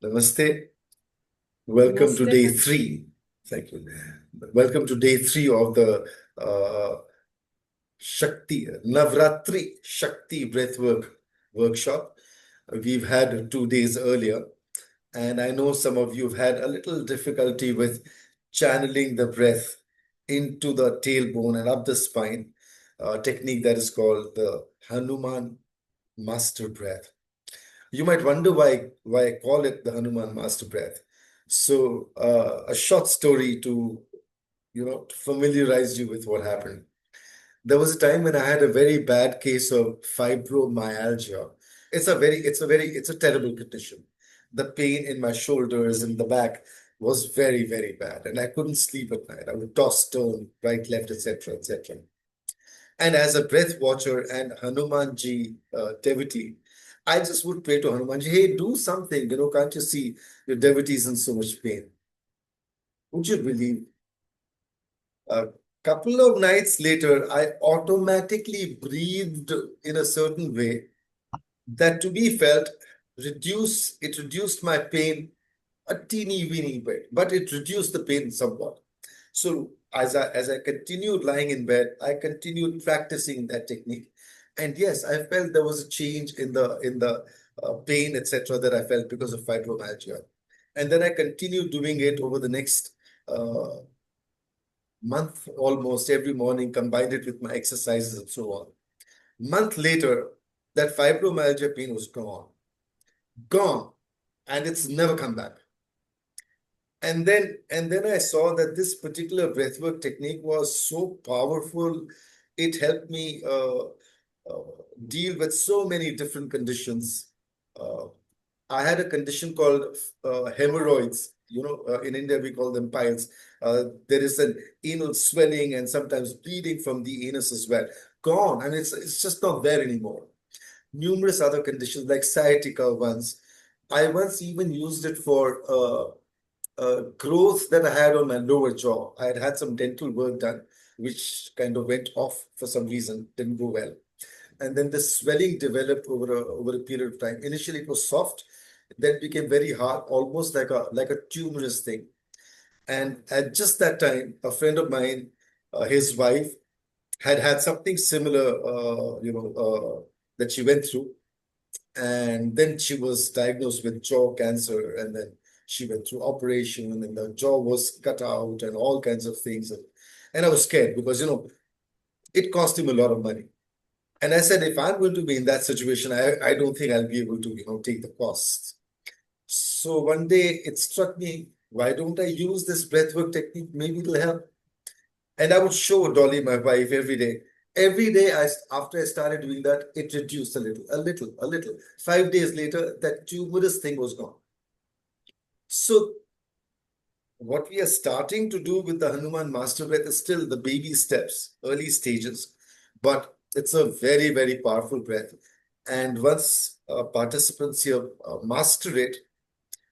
Namaste. Welcome to Namaste. day three. Thank you. Welcome to day three of the uh, Shakti, Navaratri Shakti Breathwork workshop. We've had 2 days earlier, and I know some of you have had a little difficulty with channeling the breath into the tailbone and up the spine, a technique that is called the Hanuman Master Breath. You might wonder why I call it the Hanuman Master Breath. So, a short story to familiarize you with what happened. There was a time when I had a very bad case of fibromyalgia. It's a terrible condition. The pain in my shoulders and the back was very, very bad, and I couldn't sleep at night. I would toss, turn, right, left, etc., etc. And as a breath watcher and Hanumanji devotee, I just would pray to Hanumanji, hey, do something, can't you see your devotees in so much pain? Would you believe? A couple of nights later, I automatically breathed in a certain way that to be felt it reduced my pain a teeny weeny bit, but it reduced the pain somewhat. So as I continued lying in bed, I continued practicing that technique, and yes, I felt there was a change in the pain, etc., that I felt because of fibromyalgia, and then I continued doing it over the next uh, month, almost every morning, combined it with my exercises and so on. Month later, that fibromyalgia pain was gone, and it's never come back. And then I saw that this particular breathwork technique was so powerful. It helped me deal with so many different conditions. Uh, I had a condition called hemorrhoids. In India we call them piles. There is an anal swelling and sometimes bleeding from the anus as well. Gone, and it's just not there anymore. Numerous other conditions like sciatica once. I once even used it for growth that I had on my lower jaw. I had had some dental work done, which kind of went off for some reason, didn't go well. And then the swelling developed over a period of time. Initially, it was soft, then became very hard, almost like a tumorous thing. And at just that time, a friend of mine, his wife, had had something similar, that she went through. And then she was diagnosed with jaw cancer, and then she went through operation, and then the jaw was cut out, and all kinds of things. And I was scared because it cost him a lot of money. And I said, if I'm going to be in that situation, I don't think I'll be able to take the costs. So one day it struck me, why don't I use this breathwork technique? Maybe it'll help. And I would show Dolly, my wife, every day. Every day, after I started doing that, it reduced a little, a little, a little. 5 days later, that tumorous thing was gone. So, what we are starting to do with the Hanuman Master Breath is still the baby steps, early stages, but it's a very, very powerful breath. And once participants here master it,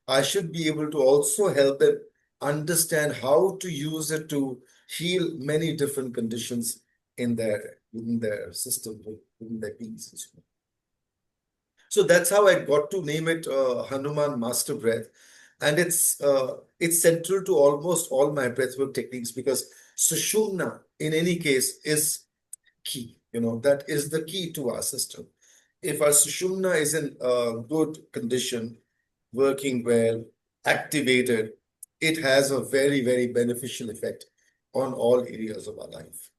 I should be able to also help them understand how to use it to heal many different conditions within their system, within their beings. So that's how I got to name it Hanuman Master Breath, and it's central to almost all my breathwork techniques because Sushumna, in any case, is key. That is the key to our system. If our Sushumna is in good condition, working well, activated, it has a very, very beneficial effect on all areas of our life,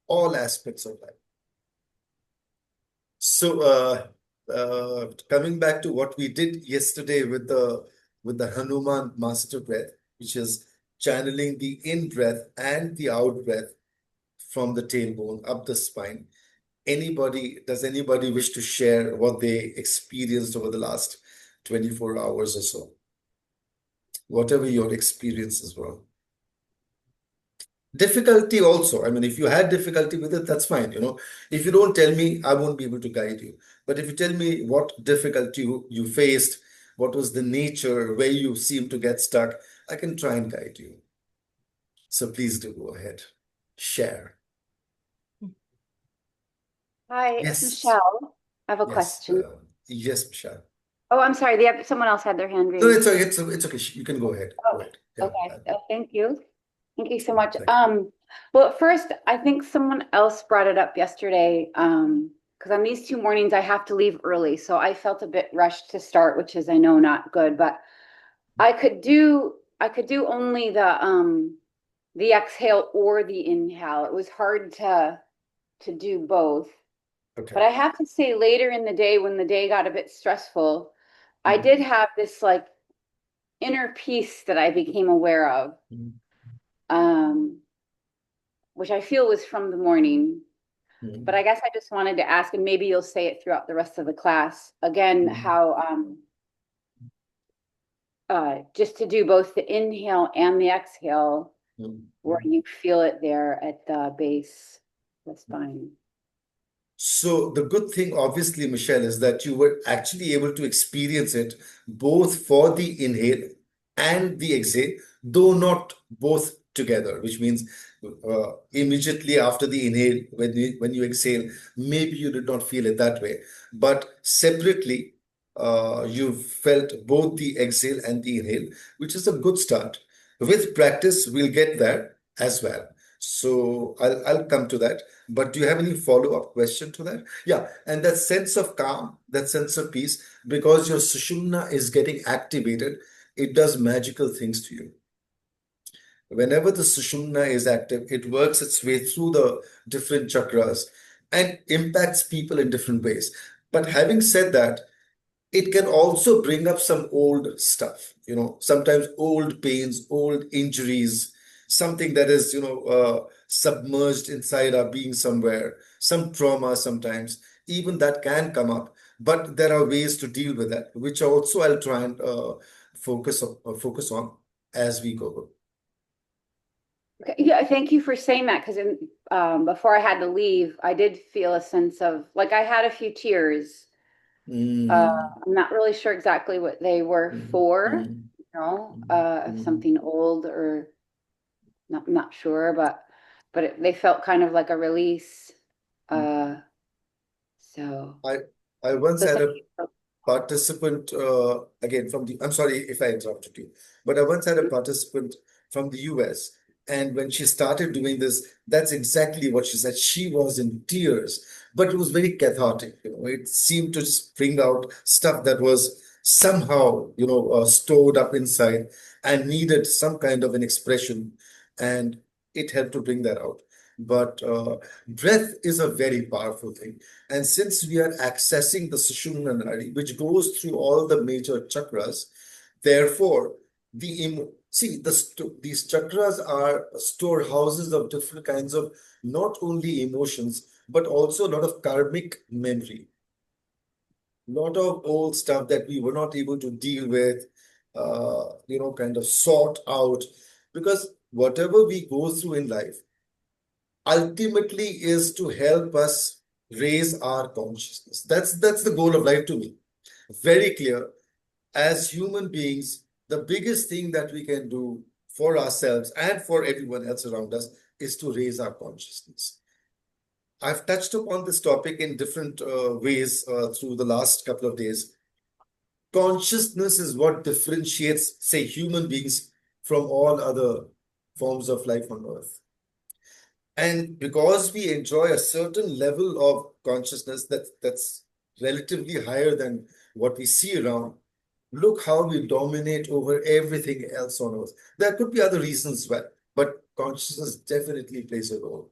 all aspects of life. So, coming back to what we did yesterday with the Hanuman Master Breath, which is channeling the in breath and the out breath from the tailbone up the spine. Does anybody wish to share what they experienced over the last 24 hours or so? Whatever your experiences were. Difficulty also. I mean, if you had difficulty with it, that's fine. If you don't tell me, I won't be able to guide you. But if you tell me what difficulty you faced, what was the nature, where you seem to get stuck, I can try and guide you. So please do go ahead. Share. Hi, it's Yes. Michelle. I have a Yes. question. Yes, Michelle. Oh, I'm sorry. Someone else had their hand No, raised. it's okay. You can go ahead. Go Oh, ahead. Yeah. okay. Thank you. Thank you so much. Thank you. Well, at first, I think someone else brought it up yesterday. Because on these 2 mornings I have to leave early, so I felt a bit rushed to start, which is I know not good, but I could do only the exhale or the inhale. It was hard to do both. Okay. But I have to say later in the day when the day got a bit stressful, I Mhm. did have this like inner peace that I became aware of. Mhm. Um, which I feel was from the morning. But Mhm. I guess I just wanted to ask, and maybe you'll say it throughout the rest of the class again, Mhm. how just to do both the inhale and the exhale, where Mhm. you feel it there at the base of the spine. So the good thing, obviously, Michelle, is that you were actually able to experience it both for the inhale and the exhale, though not both together, which means immediately after the inhale, when you exhale, maybe you did not feel it that way, but separately, you felt both the exhale and the inhale, which is a good start. With practice, we'll get there as well. So I'll come to that. But do you have any follow-up question to that? Yeah, and that sense of calm, that sense of peace, because your sushumna is getting activated, it does magical things to you. Whenever the sushumna is active, it works its way through the different chakras and impacts people in different ways. But having said that, it can also bring up some old stuff, sometimes old pains, old injuries, something that is, submerged inside our being somewhere, some trauma sometimes, even that can come up. But there are ways to deal with that, which also I'll try and focus on as we go. Okay, yeah, thank you for saying that because before I had to leave, I did feel a sense of like I had a few tears. Mm, I'm not really sure exactly what they were mm, for, mm, if mm, something old or not sure, but they felt kind of like a release. mm. Uh, so I I once so had thank a you. For, participant again from the I'm sorry if I interrupted you, but I once had a participant from the US, and when she started doing this, that's exactly what she said. She was in tears, but it was very cathartic. It seemed to just bring out stuff that was somehow stored up inside and needed some kind of an expression, and it helped to bring that out. But breath is a very powerful thing. And since we are accessing the Sushumna Nadi, which goes through all the major chakras, therefore, these chakras are storehouses of different kinds of not only emotions, but also a lot of karmic memory, a lot of old stuff that we were not able to deal with, kind of sort out. Because whatever we go through in life, ultimately is to help us raise our consciousness. That's the goal of life to me. Very clear. As human beings, the biggest thing that we can do for ourselves and for everyone else around us is to raise our consciousness. I've touched upon this topic in different ways through the last couple of days. Consciousness is what differentiates, say, human beings from all other forms of life on earth. And because we enjoy a certain level of consciousness that's relatively higher than what we see around, look how we dominate over everything else on earth. There could be other reasons as well, but consciousness definitely plays a role.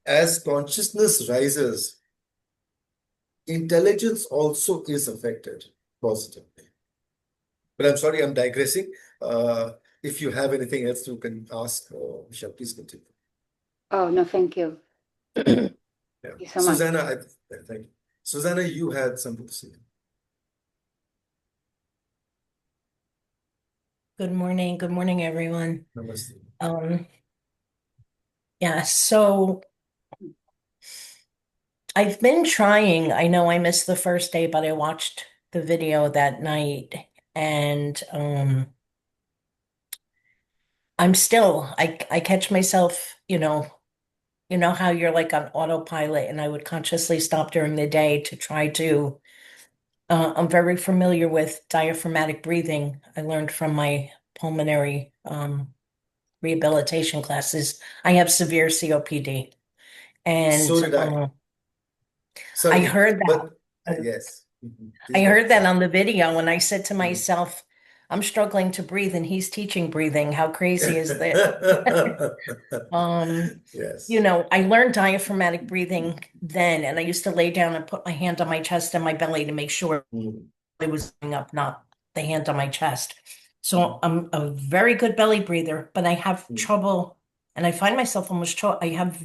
As consciousness rises, intelligence also is affected positively. But I'm sorry, I'm digressing. Uh, if you have anything else you can ask, Michelle, please continue. oh no, thank you. Yeah. Thank you so much. Susanna, thank you. Susanna, you had something to say. Good morning. Good morning, everyone. Namaste. Um, yeah, so I've been trying. I know I missed the first day, but I watched the video that night and I'm still I catch myself, you know how you're like on autopilot and I would consciously stop during the day to try to I'm very familiar with diaphragmatic breathing. I learned from my pulmonary rehabilitation classes. I have severe COPD, So and did I. I Sorry, heard that. but yes. Please I go heard ahead. that Sorry. on the video, and I said to Mhm. myself, I'm struggling to breathe, and he's teaching breathing. How crazy is this? Um, Yes. I learned diaphragmatic breathing then, and I used to lay down and put my hand on my chest and my belly to make sure Mm, it was going up, not the hand on my chest. mm, So I'm a very good belly breather, but I have mm, trouble, and I find myself I have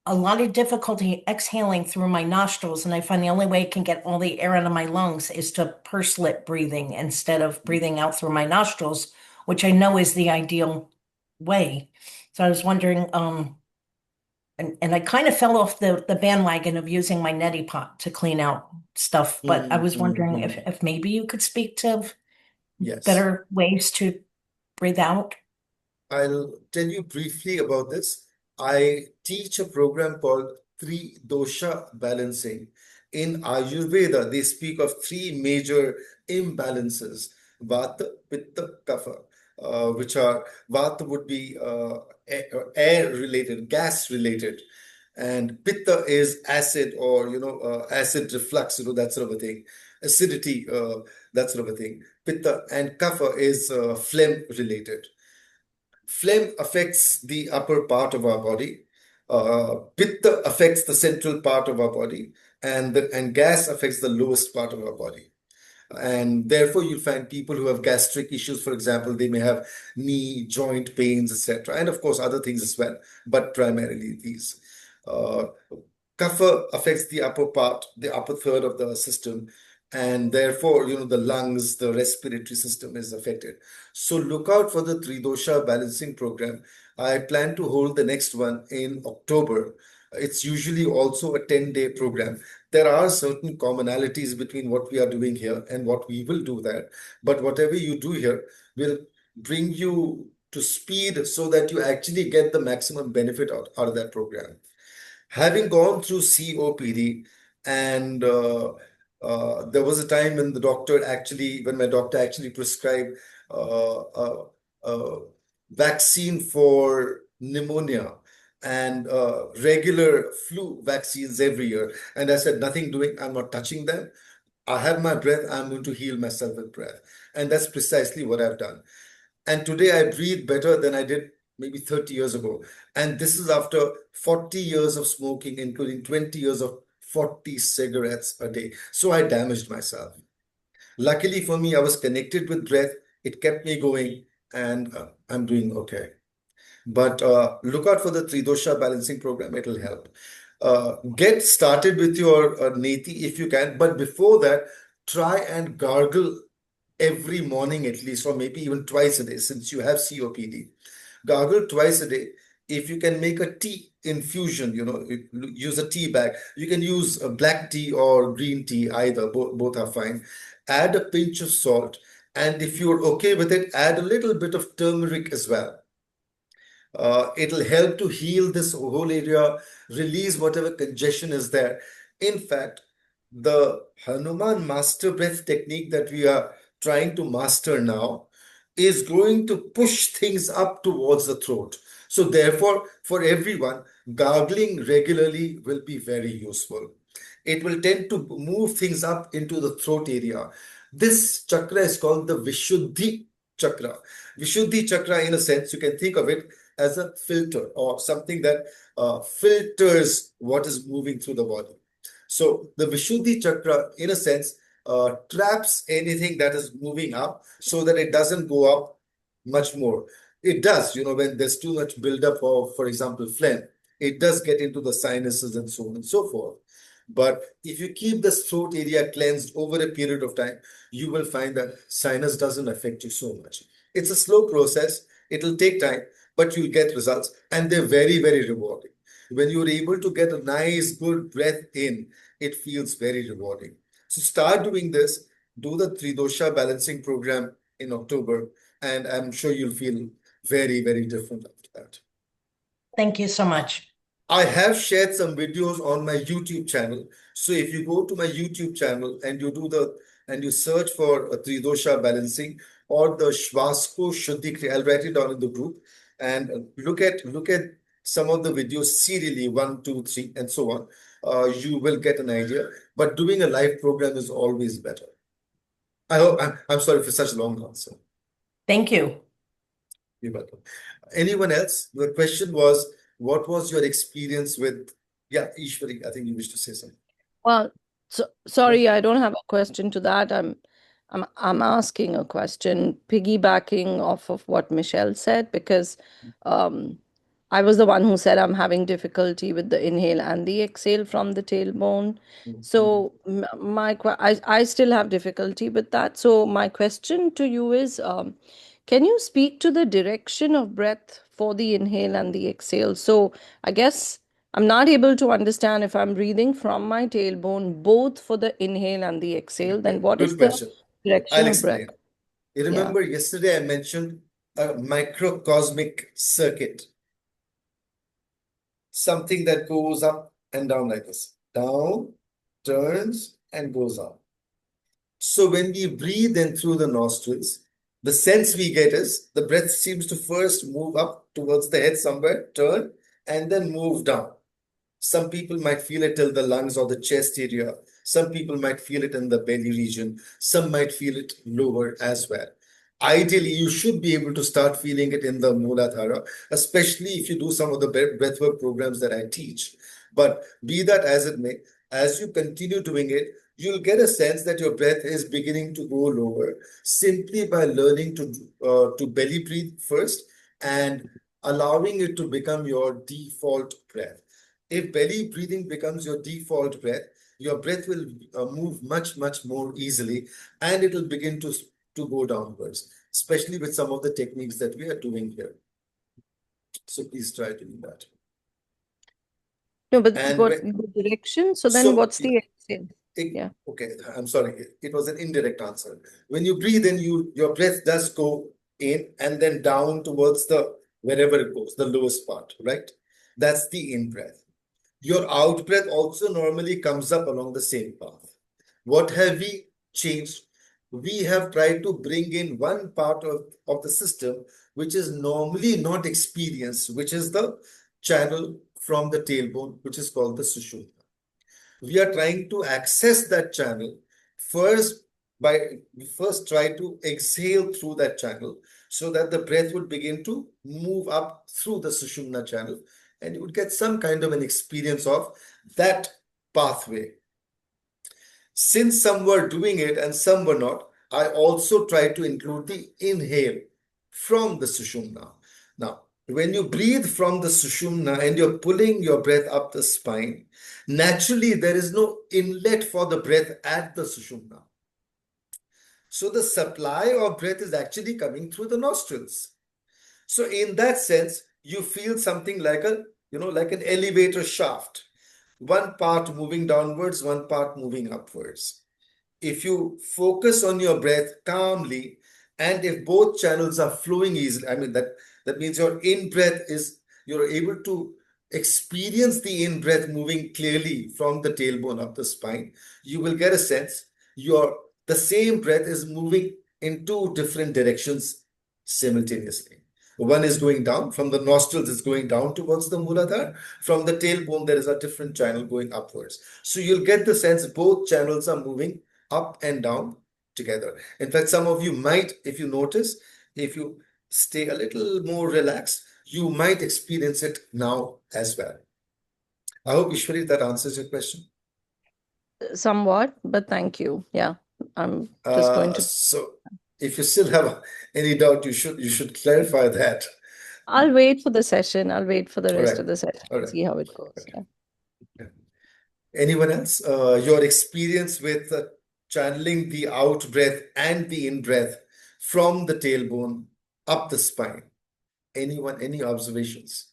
a lot of difficulty exhaling through my nostrils, and I find the only way I can get all the air out of my lungs is to purse lip breathing instead of mm. breathing out through my nostrils, which I know is the ideal way. So I was wondering, and I kind of fell off the bandwagon of using my neti pot to clean out stuff, but I Mm, was mm, wondering mm. if maybe you could speak to Yes. better ways to breathe out. I'll tell you briefly about this. I teach a program called Three Dosha Balancing. In Ayurveda, they speak of three major imbalances: Vata, Pitta, Kapha, which are Vata would be air related, gas related, and Pitta is acid or acid reflux, that sort of a thing, acidity, that sort of a thing. Pitta and Kapha is phlegm related. Phlegm affects the upper part of our body. Pitta affects the central part of our body, and gas affects the lowest part of our body. And therefore, you'll find people who have gastric issues, for example, they may have knee, joint pains, etc., and of course other things as well, but primarily these. Uh, Kapha affects the upper part, the upper third of the system, and therefore, the lungs, the respiratory system is affected. So look out for the Three Dosha balancing program. I plan to hold the next one in October. It's usually also a 10-day program. There are certain commonalities between what we are doing here and what we will do there. But whatever you do here will bring you to speed so that you actually get the maximum benefit out of that program. Having gone through COPD, and there was a time when my doctor actually prescribed a vaccine for pneumonia and regular flu vaccines every year. And I said, nothing doing, I'm not touching them. I have my breath, I'm going to heal myself with breath. And that's precisely what I've done. And today I breathe better than I did maybe 30 years ago. And this is after 40 years of smoking, including 20 years of 40 cigarettes a day. So I damaged myself. Luckily for me, I was connected with breath. It kept me going, and I'm doing okay. But look out for the Tridosha balancing program. It'll help. Get started with your neti if you can. But before that, try and gargle every morning at least, or maybe even twice a day, since you have COPD. Gargle twice a day. If you can make a tea infusion, use a tea bag. You can use a black tea or green tea, either. Both are fine. Add a pinch of salt. And if you're okay with it, add a little bit of turmeric as well. It'll help to heal this whole area, release whatever congestion is there. In fact, the Hanuman master breath technique that we are trying to master now is going to push things up towards the throat. So, therefore, for everyone, gargling regularly will be very useful. It will tend to move things up into the throat area. This chakra is called the Vishuddhi chakra. Vishuddhi chakra, in a sense, you can think of it as a filter or something that filters what is moving through the body. So the Vishuddhi chakra, in a sense, traps anything that is moving up so that it doesn't go up much more. It does, when there's too much buildup of, for example, phlegm, it does get into the sinuses and so on and so forth. But if you keep the throat area cleansed over a period of time, you will find that sinus doesn't affect you so much. It's a slow process. It'll take time, but you'll get results, and they're very, very rewarding. When you're able to get a nice, good breath in, it feels very rewarding. So start doing this. Do the Tridosha balancing program in October, and I'm sure you'll feel very, very different after that. Thank you so Uh, much. I have shared some videos on my YouTube channel. So if you go to my YouTube channel and you search for a Tridosha balancing or the Shvasko Shuddhi Kriya, I'll write it down in the group and look at some of the videos serially, 1, 2, 3, and so on. You will get an idea. But doing a live program is always better. I hope I'm sorry for such a long answer. Thank you. You're welcome. Anyone else? The question was, what was your experience with? Yeah, Ishwari, I think you wish to say something. Well, sorry, I don't have a question to that. I'm asking a question, piggybacking off of what Michelle said, because I was the one who said I'm having difficulty with the inhale and the exhale from the tailbone. So I still have difficulty with that. So my question to you is, can you speak to the direction of breath for the inhale and the exhale? So I guess I'm not able to understand if I'm breathing from my tailbone, both for the inhale and the exhale, then what is Good the question. direction I'll of breath? explain. You remember yesterday I mentioned a microcosmic circuit, something that goes up and down like this, down, turns, and goes up. So when we breathe in through the nostrils, the sense we get is the breath seems to first move up towards the head somewhere, turn, and then move down. Some people might feel it till the lungs or the chest area. Some people might feel it in the belly region. Some might feel it lower as well. Ideally, you should be able to start feeling it in the Mooladhara, especially if you do some of the breathwork programs that I teach. But be that as it may, as you continue doing it, you'll get a sense that your breath is beginning to go lower simply by learning to belly breathe first and allowing it to become your default breath. If belly breathing becomes your default breath, your breath will move much, much more easily and it will begin to go downwards, especially with some of the techniques that we are doing here. So please try doing that. No, but And what the direction? So then So, what's the exhale? Yeah. Okay, I'm sorry. It was an indirect answer. When you breathe in, your breath does go in and then down towards the wherever it goes, the lowest part, right? That's the in breath. Your out breath also normally comes up along the same path. What have we changed? We have tried to bring in one part of the system which is normally not experienced, which is the channel from the tailbone, which is called the Sushumna. We are trying to access that channel first we first try to exhale through that channel so that the breath would begin to move up through the Sushumna channel and you would get some kind of an experience of that pathway. Since some were doing it and some were not, I also try to include the inhale from the Sushumna. Now, when you breathe from the Sushumna and you're pulling your breath up the spine, naturally there is no inlet for the breath at the Sushumna. So the supply of breath is actually coming through the nostrils. So in that sense, you feel something like like an elevator shaft. One part moving downwards, one part moving upwards. If you focus on your breath calmly, and if both channels are flowing easily, I mean that means your in-breath you're able to experience the in-breath moving clearly from the tailbone up the spine, you will get a sense the same breath is moving in two different directions simultaneously. One is going down from the nostrils, is going down towards the Mooladhara. From the tailbone, there is a different channel going upwards. So you'll get the sense both channels are moving up and down together. In fact, some of you might, if you notice, if you stay a little more relaxed, you might experience it now as well. I hope, Ishwari, that answers your question. Somewhat, but thank you. Yeah, I'm just going to. So if you still have any doubt, you should clarify that. I'll wait for the session. I'll wait for the rest of the session All and right. see how it goes. Okay. Yeah. Anyone else? Your experience with channeling the out breath and the in breath from the tailbone up the spine. Anyone, any observations?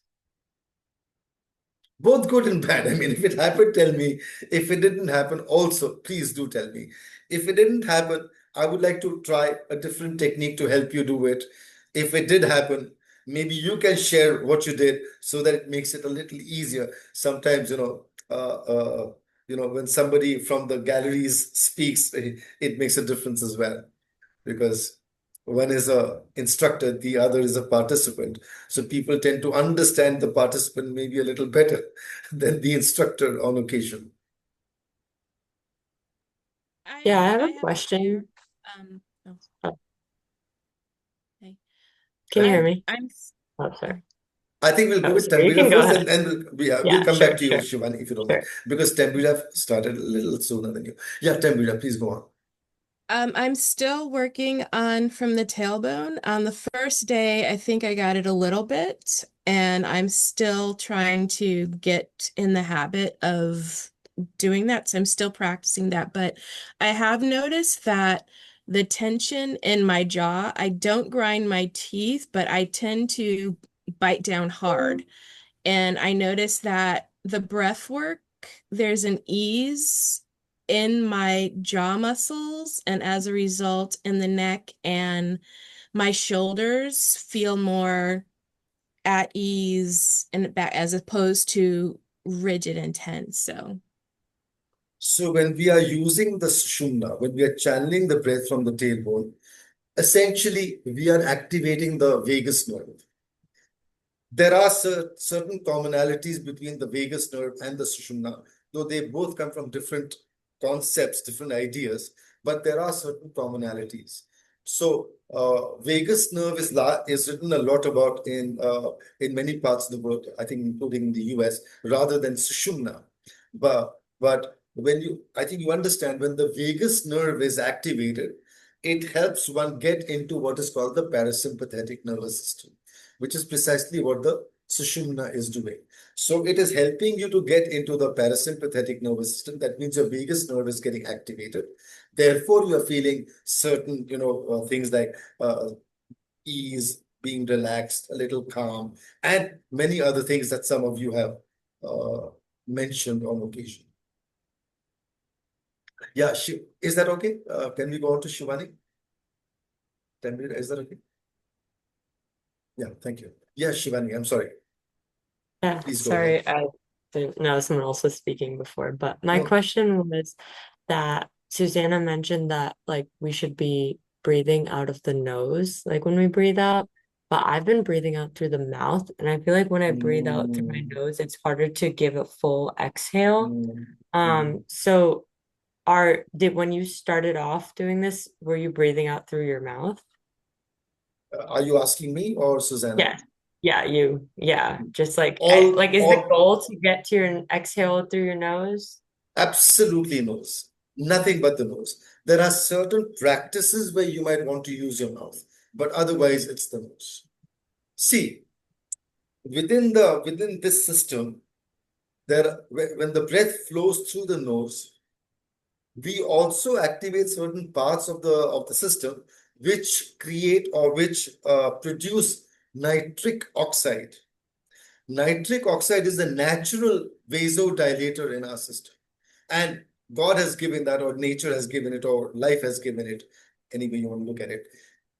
Both good and bad. I mean, if it happened, tell me. If it didn't happen, also, please do tell me. If it didn't happen, I would like to try a different technique to help you do it. If it did happen, maybe you can share what you did so that it makes it a little easier. Sometimes, when somebody from the galleries speaks, it makes a difference as well, because one is a instructor, the other is a participant. So people tend to understand the participant maybe a little better than the instructor on occasion. Yeah, I have a share. question. Oh, Oh, okay. can you hear me? I'm Oh, sorry. I think we'll go Oh, with sorry. You Tanvira can go first, ahead. and we'll Yeah, come back sure, to you, sure, Shivani, if you don't mind, sure. because Tanvira started a little sooner than you. Yeah, Tanvira, please go on. I'm still working on from the tailbone. On the first day, I think I got it a little bit, and I'm still trying to get in the habit of doing that. So I'm still practicing that. But I have noticed that the tension in my jaw, I don't grind my teeth, but I tend to bite down hard. And I noticed that the breath work, there's an ease in my jaw muscles, and as a result, in the neck, and my shoulders feel more at ease and back as opposed to rigid and tense. So when we are using the Sushumna, when we are channeling the breath from the tailbone, essentially we are activating the vagus nerve. There are certain commonalities between the vagus nerve and the Sushumna, though they both come from different concepts, different ideas, but there are certain commonalities. So vagus nerve is written a lot about in many parts of the world, I think including in the US, rather than Sushumna. But I think you understand, when the vagus nerve is activated, it helps one get into what is called the parasympathetic nervous system, which is precisely what the Sushumna is doing. So it is helping you to get into the parasympathetic nervous system. That means your vagus nerve is getting activated. Therefore, you are feeling certain, things like ease, being relaxed, a little calm, and many other things that some of you have mentioned on occasion. Yeah, is that okay? Can we go on to Shivani? Is that okay? Yeah, thank you. Yeah, Shivani, I'm sorry. Yeah, Please go sorry, ahead. I didn't know someone else was speaking before, but my No. question was that Susanna mentioned that like we should be breathing out of the nose, like when we breathe out, but I've been breathing out through the mouth, and I feel like when I breathe out through my nose, it's harder to give a full exhale. So when you started off doing this, were you breathing out through your mouth? Are you asking me or Susanna? Yeah. Yeah, you. Yeah. Just like All is the goal to get to your exhale through your nose? absolutely nose. Nothing but the nose. There are certain practices where you might want to use your mouth, but otherwise it's the nose. See, within this system, when the breath flows through the nose, we also activate certain parts of the system which create or which produce nitric oxide. Nitric oxide is the natural vasodilator in our system. And God has given that, or nature has given it, or life has given it, any way you want to look at it.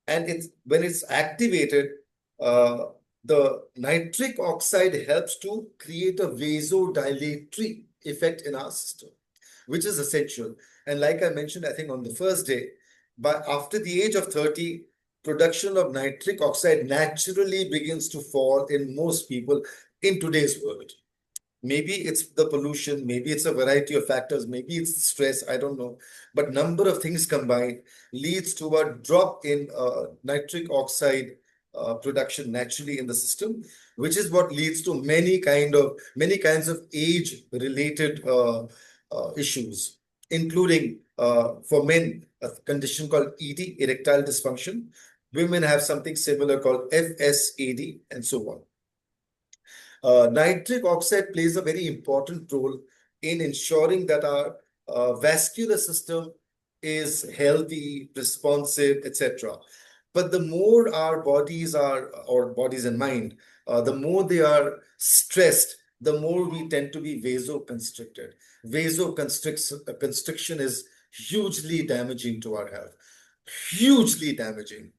And when it's activated, the nitric oxide helps to create a vasodilatory effect in our system, which is essential. And like I mentioned, I think on the first day, but after the age of 30, production of nitric oxide naturally begins to fall in most people in today's world. Maybe it's the pollution, maybe it's a variety of factors, maybe it's stress, I don't know. But number of things combined leads to a drop in nitric oxide production naturally in the system, which is what leads to many kinds of age-related issues, including for men, a condition called ED, erectile dysfunction. Women have something similar called FSAD, and so on. Nitric oxide plays a very important role in ensuring that our vascular system is healthy, responsive, etc. But the more our bodies and mind, the more they are stressed, the more we tend to be vasoconstricted. Vasoconstriction is hugely damaging to our health. Hugely damaging.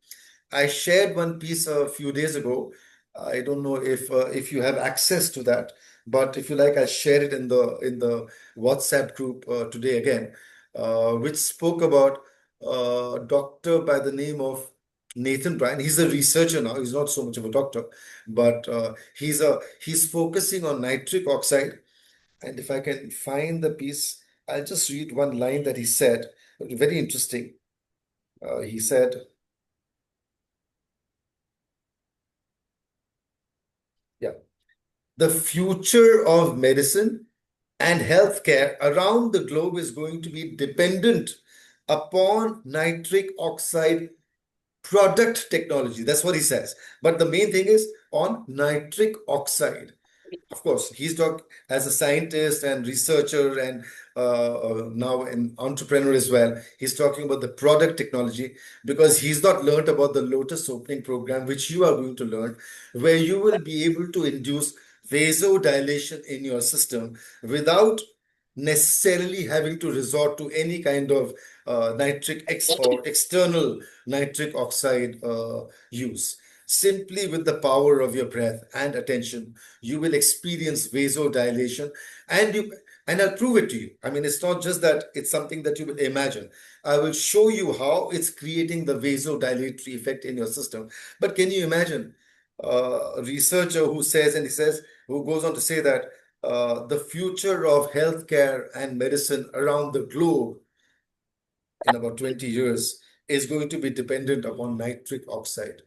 I shared one piece a few days ago I don't know if you have access to that, but if you like, I'll share it in the WhatsApp group today again, which spoke about a doctor by the name of Nathan Bryan. He's a researcher now. He's not so much of a doctor, but he's focusing on nitric oxide. And if I can find the piece, I'll just read one line that he said. Very interesting. He said, yeah, the future of medicine and healthcare around the globe is going to be dependent upon nitric oxide product technology. That's what he says. But the main thing is on nitric oxide. Of course, he's talking as a scientist and researcher and now an entrepreneur as well. He's talking about the product technology because he's not learned about the Lotus Opening program, which you are going to learn, where you will be able to induce vasodilation in your system without necessarily having to resort to any kind of nitric X or external nitric oxide use. Simply with the power of your breath and attention, you will experience vasodilation, and I'll prove it to you. I mean, it's not just that it's something that you will imagine. I will show you how it's creating the vasodilatory effect in your system. But can you imagine a researcher who goes on to say that the future of healthcare and medicine around the globe in about 20 years is going to be dependent upon nitric oxide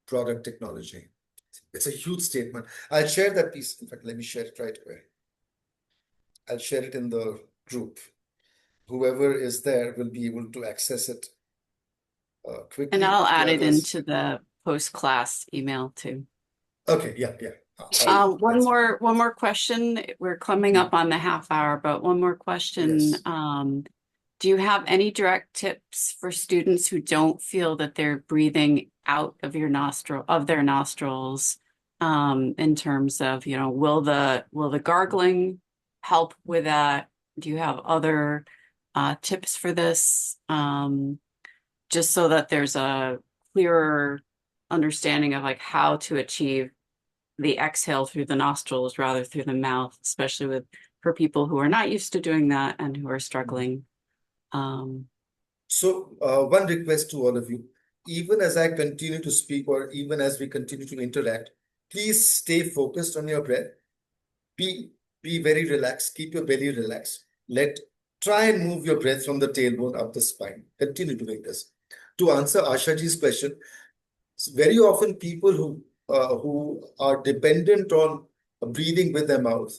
product technology. It's a huge statement. I'll share that piece. In fact, let me share it right away. I'll share it in the group. Whoever is there will be able to access it quickly. And I'll add The it others- into the post-class email too. Okay, yeah. One more question. We're coming up on the half hour, but one more question. Yes. Do you have any direct tips for students who don't feel that they're breathing out of their nostrils, in terms of, will the gargling help with that? Do you have other tips for this? Just so that there's a clearer understanding of like how to achieve the exhale through the nostrils rather through the mouth, especially for people who are not used to doing that and who are struggling. So one request to all of you, even as I continue to speak or even as we continue to interact, please stay focused on your breath. Be very relaxed. Keep your belly relaxed. Try and move your breath from the tailbone up the spine. Continue doing this. To answer Ashaji's question, very often people who are dependent on breathing with their mouth,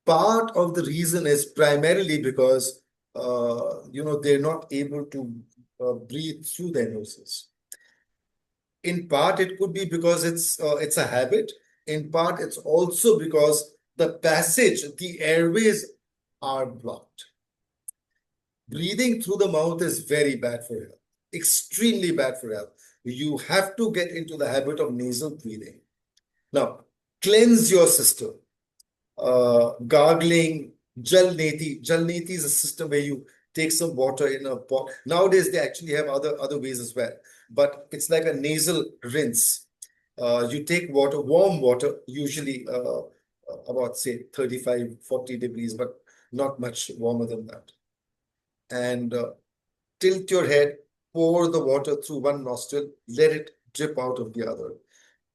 part of the reason is primarily because they're not able to breathe through their noses. In part, it could be because it's a habit. In part, it's also because the airways are blocked. Breathing through the mouth is very bad for health, extremely bad for health. You have to get into the habit of nasal breathing. Now, cleanse your system. Gargling, Jal Neti. Jal Neti is a system where you take some water in a pot. Nowadays, they actually have other ways as well. But it's like a nasal rinse. You take water, warm water, usually about, say, 35, 40 degrees, but not much warmer than that. And tilt your head, pour the water through one nostril, let it drip out of the other,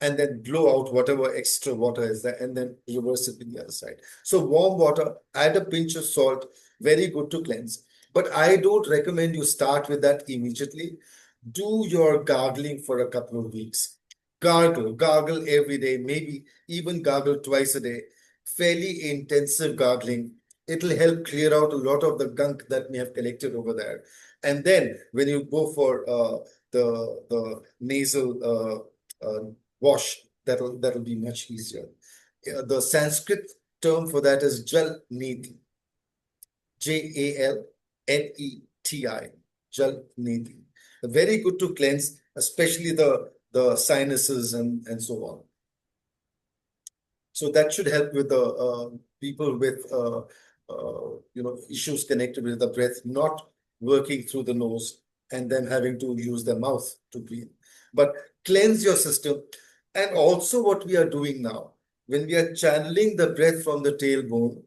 and then blow out whatever extra water is there, and then reverse it with the other side. So warm water, add a pinch of salt, very good to cleanse. But I don't recommend you start with that immediately. Do your gargling for a couple of weeks. Gargle every day, maybe even gargle twice a day. Fairly intensive gargling. It'll help clear out a lot of the gunk that may have collected over there. And then when you go for the nasal wash, that'll be much easier. The Sanskrit term for that is Jal Neti. Jalneti. Jal Neti. Very good to cleanse, especially the sinuses and so on. So that should help with the people with issues connected with the breath, not working through the nose and then having to use their mouth to breathe. But cleanse your system. And also what we are doing now, when we are channeling the breath from the tailbone,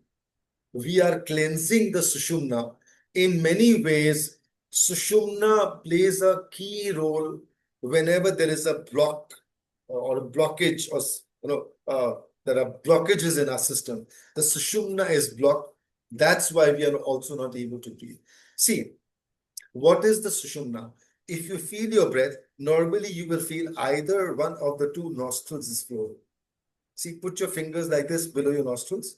we are cleansing the Sushumna. In many ways, Sushumna plays a key role whenever there is a block or a blockage, or there are blockages in our system. The Sushumna is blocked. That's why we are also not able to breathe. See, what is the Sushumna? If you feel your breath, normally you will feel either one of the two nostrils is flowing. See, put your fingers like this below your nostrils.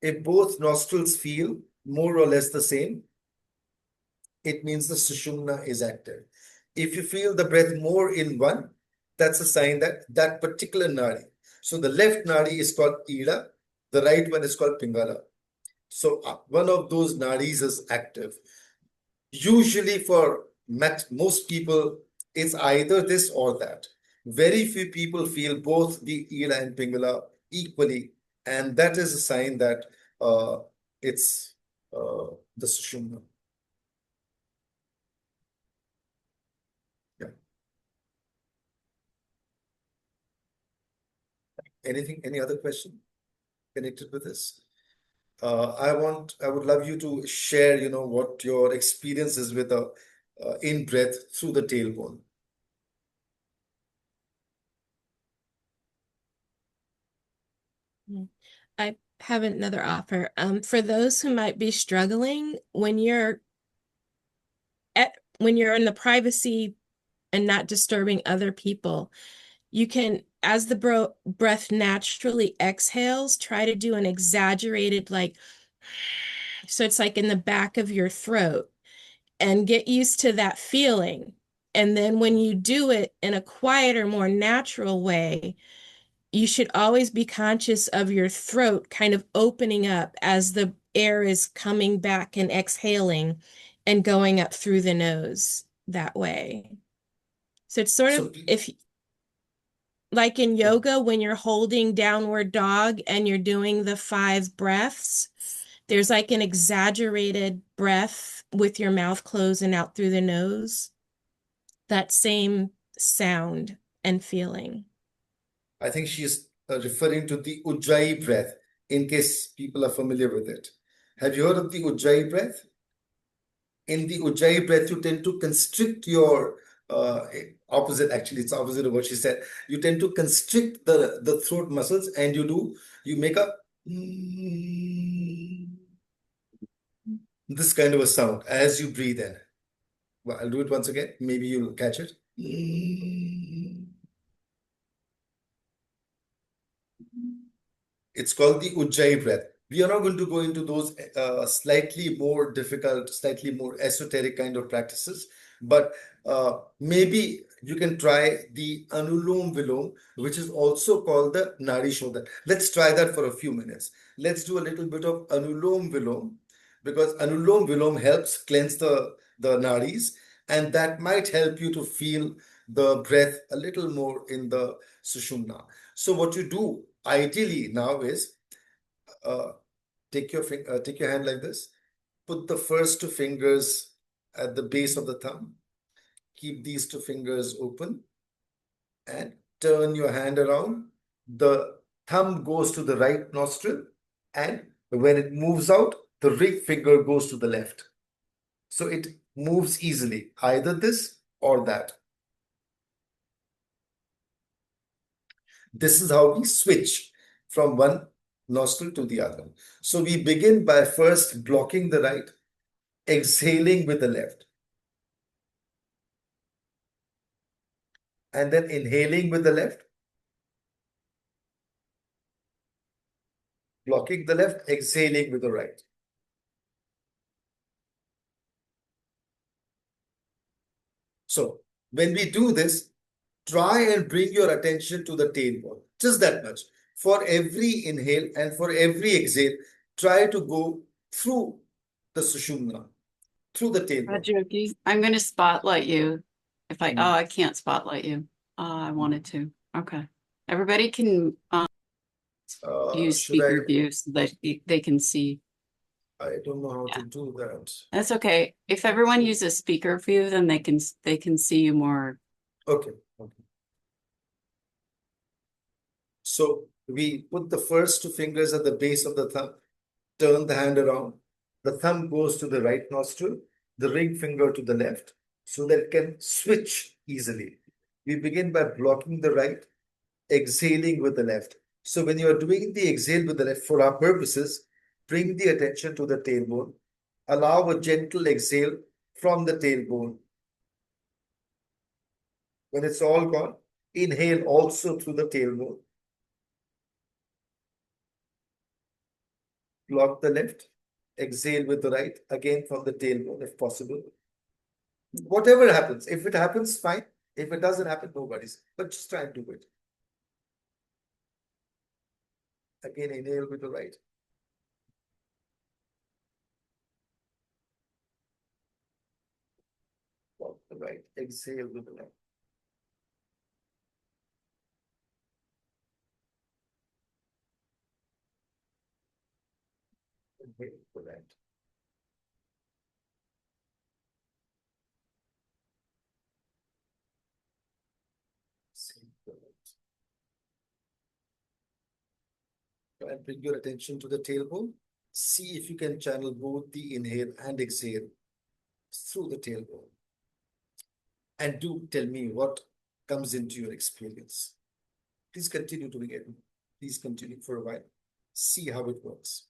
If both nostrils feel more or less the same, it means the Sushumna is active. If you feel the breath more in one, that's a sign that that particular nadi. So the left nadi is called Ida, the right one is called Pingala. So one of those nadis is active. Usually for most people, it's either this or that. Very few people feel both the Ida and Pingala equally, and that is a sign that it's the Sushumna. Yeah. Any other question connected with this? I would love you to share, what your experience is with the in-breath through the tailbone. I have another offer. For those who might be struggling, when you're in the privacy and not disturbing other people, you can, as the breath naturally exhales, try to do an exaggerated, so it's like in the back of your throat, and get used to that feeling. And then when you do it in a quieter, more natural way, you should always be conscious of your throat kind of opening up as the air is coming back and exhaling and going up through the nose that way. So it's sort of, if like in yoga, when you're holding downward dog and you're doing the 5 breaths, there's like an exaggerated breath with your mouth closed and out through the nose. That same sound and feeling. I think she's referring to the Ujjayi breath, in case people are familiar with it. Have you heard of the Ujjayi breath? In the Ujjayi breath, you tend to constrict your opposite, actually, it's opposite of what she said. You tend to constrict the throat muscles, and you make a this kind of a sound as you breathe in. Well, I'll do it once again. Maybe you'll catch it. It's called the Ujjayi breath. We are not going to go into those slightly more difficult, slightly more esoteric kind of practices, but maybe you can try the Anulom Vilom, which is also called the Nadi Shodhan. Let's try that for a few minutes. Let's do a little bit of Anulom Vilom, because Anulom Vilom helps cleanse the nadis, and that might help you to feel the breath a little more in the Sushumna. So what you do ideally now is take your hand like this, put the first 2 fingers at the base of the thumb, keep these 2 fingers open, and turn your hand around. The thumb goes to the right nostril, and when it moves out, the ring finger goes to the left. So it moves easily, either this or that. This is how we switch from one nostril to the other. So we begin by first blocking the right, exhaling with the left, and then inhaling with the left, blocking the left, exhaling with the right. So when we do this, try and bring your attention to the tailbone, just that much. For every inhale and for every exhale, try to go through the Sushumna, through the tailbone. Rajogi, I'm going to spotlight you. I can't spotlight you. I wanted to. Okay. Everybody can use speaker view so that they can see. I don't know how to do that. That's okay. If everyone uses speaker view, then they can see you more Okay. Okay. So we put the first two fingers at the base of the thumb, turn the hand around. The thumb goes to the right nostril, the ring finger to the left, so that it can switch easily. We begin by blocking the right, exhaling with the left. So when you are doing the exhale with the left, for our purposes, bring the attention to the tailbone. Allow a gentle exhale from the tailbone. When it's all gone, inhale also through the tailbone. Block the left, exhale with the right, again from the tailbone if possible. Whatever happens, if it happens, fine. If it doesn't happen, no worries. But just try and do it. Again, inhale with the right. Block the right, exhale with the left. Inhale with the right. Exhale with the right. Try and bring your attention to the tailbone. See if you can channel both the inhale and exhale through the tailbone. And do tell me what comes into your experience. Please continue doing it. Please continue for a while. See how it works.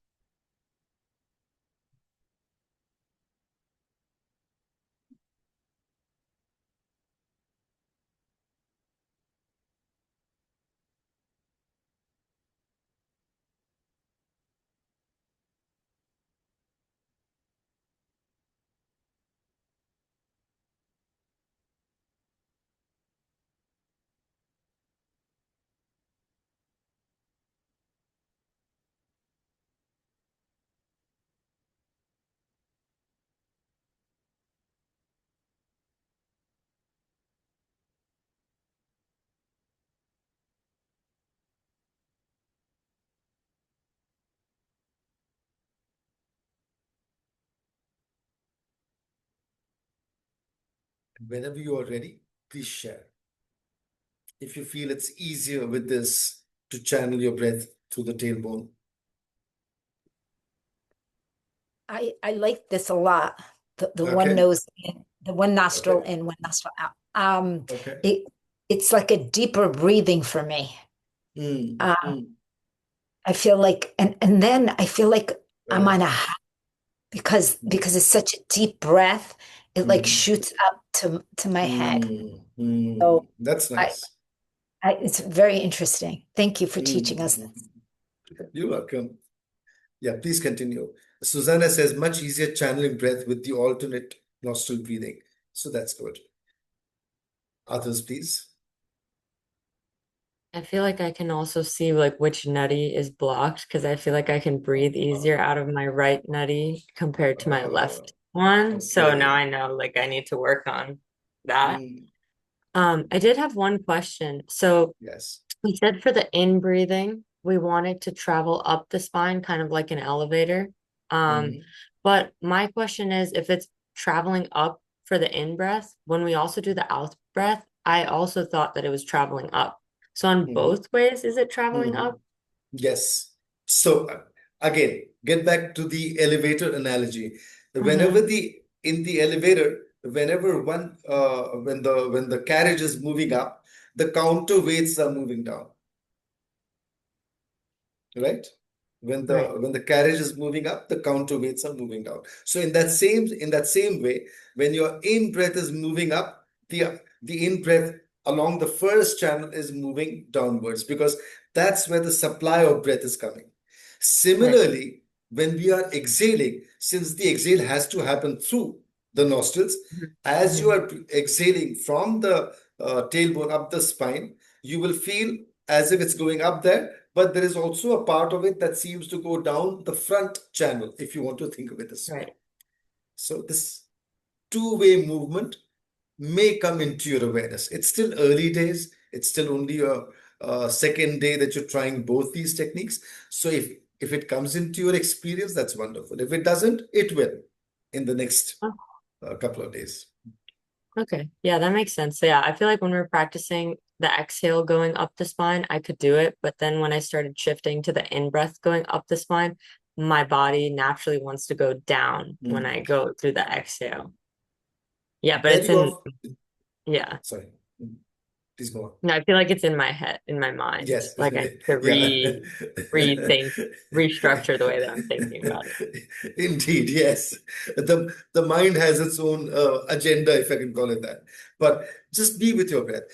Whenever you are ready, please share. If you feel it's easier with this to channel your breath through the tailbone. I like this a lot. The one Okay. nose in, the one nostril Okay. in, one nostril out. Okay. It's like a deeper breathing for me. I feel like, and then I feel like I'm on a high because it's such a deep breath. It like shoots up to my head. So That's nice. it's very interesting. Thank you for teaching us this. You're welcome. Yeah, please continue. Susanna says much easier channeling breath with the alternate nostril breathing. So that's good. Others, please. I feel like I can also see like which nutty is blocked because I feel like I can breathe easier out of my right nutty compared to my left one. So now I know like I need to work on that. I did have one question. So Yes. we said for the in breathing, we wanted to travel up the spine, kind of like an elevator. But my question is if it's traveling up for the in breath, when we also do the out breath, I also thought that it was traveling up. So on both ways, is it traveling up? Yes. So again, get back to the elevator analogy. Whenever in the elevator, whenever when the carriage is moving up, the counterweights are moving down. Right? When the carriage is moving up, the counterweights are moving down. So in that same way, when your in breath is moving up, the in breath along the first channel is moving downwards because that's where the supply of breath is coming. Similarly, when we are exhaling, since the exhale has to happen through the nostrils, as you are exhaling from the tailbone up the spine, you will feel as if it's going up there, but there is also a part of it that seems to go down the front channel, if you want to think of it this way. So this two-way movement may come into your awareness. It's still early days. It's still only a second day that you're trying both these techniques. So if it comes into your experience, that's wonderful. If it doesn't, it will in the next couple of days. Okay. Yeah, that makes sense. So yeah, I feel like when we're practicing the exhale going up the spine, I could do it. But then when I started shifting to the in-breath going up the spine, my body naturally wants to go down when I go through the exhale. Yeah, but it's Very in, often, yeah. sorry, please go on. No, I feel like it's in my head, in my mind. Yes, Like I have to yeah. rethink, restructure the way that I'm thinking about it. Indeed, yes. The mind has its own agenda, if I can call it that. But just be with your breath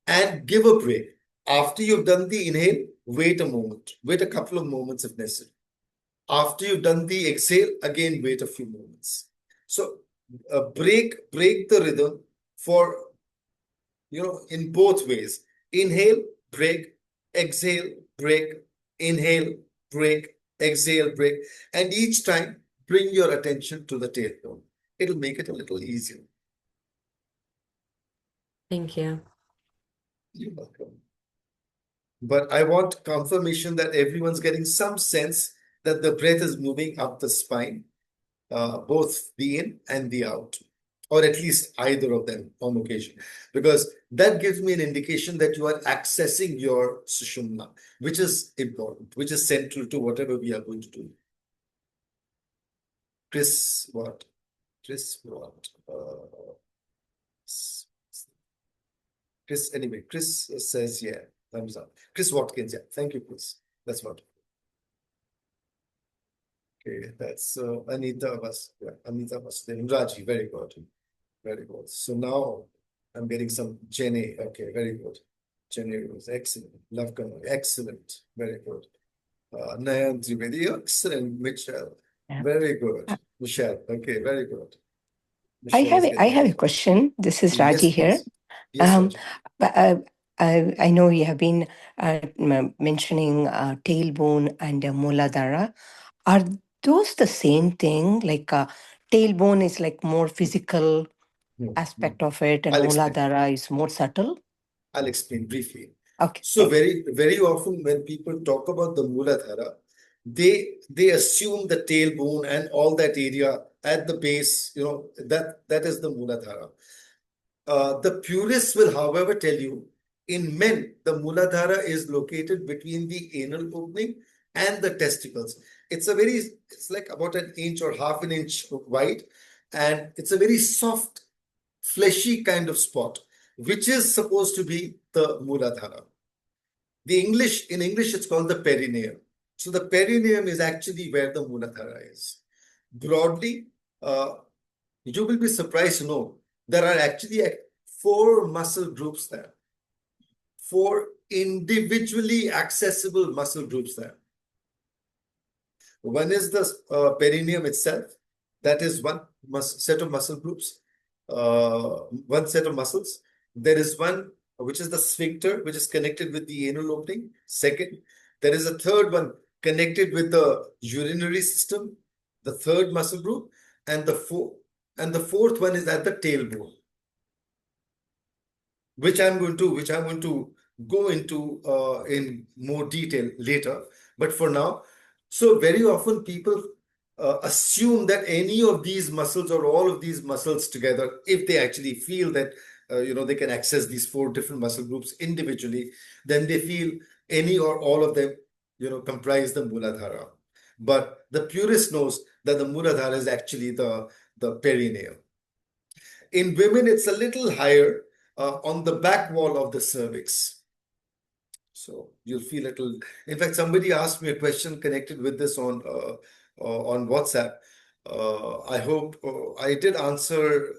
and give a break. After you've done the inhale, wait a moment. Wait a couple of moments if necessary. After you've done the exhale, again wait a few moments. So break the rhythm for in both ways. Inhale, break, exhale, break, inhale, break, exhale, break. And each time, bring your attention to the tailbone. It'll make it a little easier. Thank you. You're welcome. But I want confirmation that everyone's getting some sense that the breath is moving up the spine, both the in and the out, or at least either of them on occasion, because that gives me an indication that you are accessing your sushumna, which is important, which is central to whatever we are going to do. Chris, what? Chris, what? Chris, anyway, Chris says, yeah, thumbs up. Chris Watkins, yeah, thank you, Chris. That's what. Okay, that's Anita Vasudevan Raji, very good. Very good. So now I'm getting some Jenny. Okay, very good. Jenny was excellent. Love Kamal, excellent. Very good. Nayan Trivedi, excellent. Michelle, Yeah. very good. Michelle, okay, very good. I Michelle have is I have a getting question. This is yes, Raji here. please. Yes, Um, Raji. but I know you have been mentioning tailbone and Mooladhara. Are those the same thing? Like tailbone is like more physical aspect of it, and I'll explain. Mooladhara is more subtle. I'll explain briefly. Okay, So thank you. very often when people talk about the Mooladhara, they assume the tailbone and all that area at the base, that is the Mooladhara. The purists will, however, tell you in men, the Mooladhara is located between the anal opening and the testicles. It's like about an inch or half an inch wide, and it's a very soft, fleshy kind of spot, which is supposed to be the Mooladhara. In English, it's called the perineum. So the perineum is actually where the Mooladhara is. Broadly, you will be surprised to know there are actually 4 muscle groups there. 4 individually accessible muscle groups there. One is the perineum itself. That is one set of muscle groups, one set of muscles. There is one which is the sphincter, which is connected with the anal opening. Second, there is a third one connected with the urinary system, the third muscle group, and the fourth one is at the tailbone, which I'm going to go into in more detail later. But for now, so very often people assume that any of these muscles or all of these muscles together, if they actually feel that they can access these 4 different muscle groups individually, then they feel any or all of them comprise the Mooladhara. But the purist knows that the Mooladhara is actually the perineum. In women, it's a little higher on the back wall of the cervix. So you'll feel little. In fact, somebody asked me a question connected with this on WhatsApp. I hope I did answer